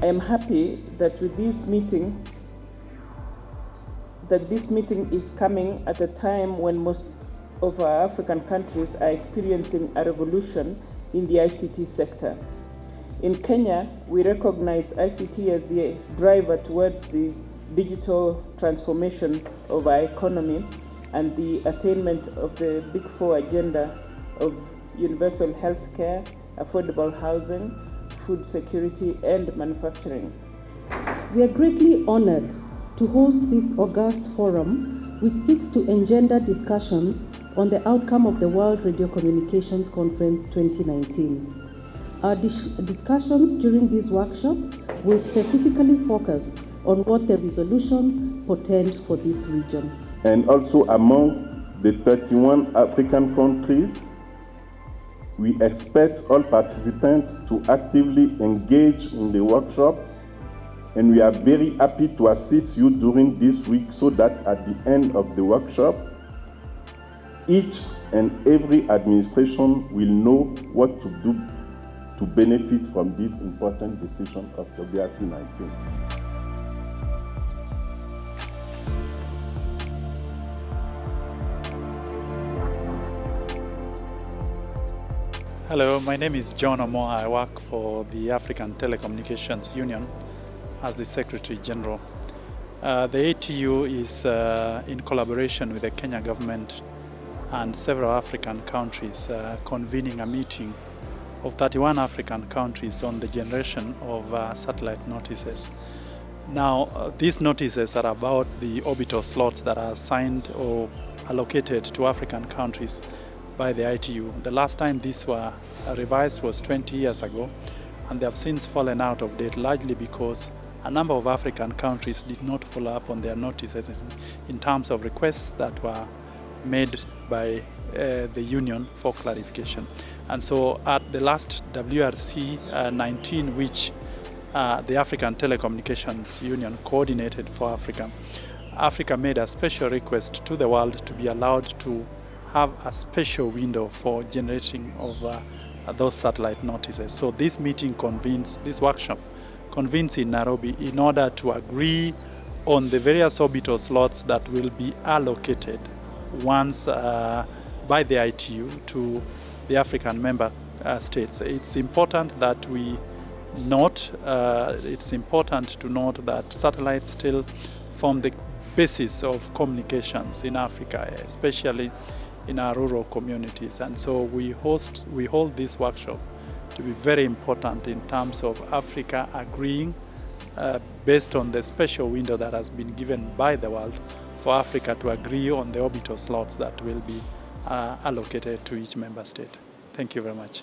I am happy that with this meeting, is coming at a time when most of our African countries are experiencing a revolution in the ICT sector. In Kenya, we recognize ICT as the driver towards the digital transformation of our economy and the attainment of the Big Four agenda of universal healthcare, affordable housing, food security, and manufacturing. We are greatly honored to host this august forum, which seeks to engender discussions on the outcome of the World Radiocommunications Conference 2019. Our discussions during this workshop will specifically focus on what the resolutions portend for this region. And also among the 31 African countries, we expect all participants to actively engage in the workshop, and we are very happy to assist you during this week so that at the end of the workshop, each and every administration will know what to do to benefit from this important decision of WRC-19. Hello, my name is John Omo. I work for the African Telecommunications Union as the Secretary General. The ATU is in collaboration with the Kenya government and several African countries convening a meeting of 31 African countries on the generation of satellite notices. Now, these notices are about the orbital slots that are assigned or allocated to African countries by the ITU. The last time these were revised was 20 years ago, and they have since fallen out of date, largely because a number of African countries did not follow up on their notices in terms of requests that were made by the Union for clarification. And so at the last WRC-19, which the African Telecommunications Union coordinated for Africa, Africa made a special request to the world to be allowed to have a special window for generating of those satellite notices. So this meeting this workshop convenes in Nairobi in order to agree on the various orbital slots that will be allocated once by the ITU to the African member states. It's important that we note, it's important to note that satellites still form the basis of communications in Africa, especially in our rural communities. And so we hold this workshop to be very important in terms of Africa agreeing based on the special window that has been given by the world for Africa to agree on the orbital slots that will be allocated to each member state. Thank you very much.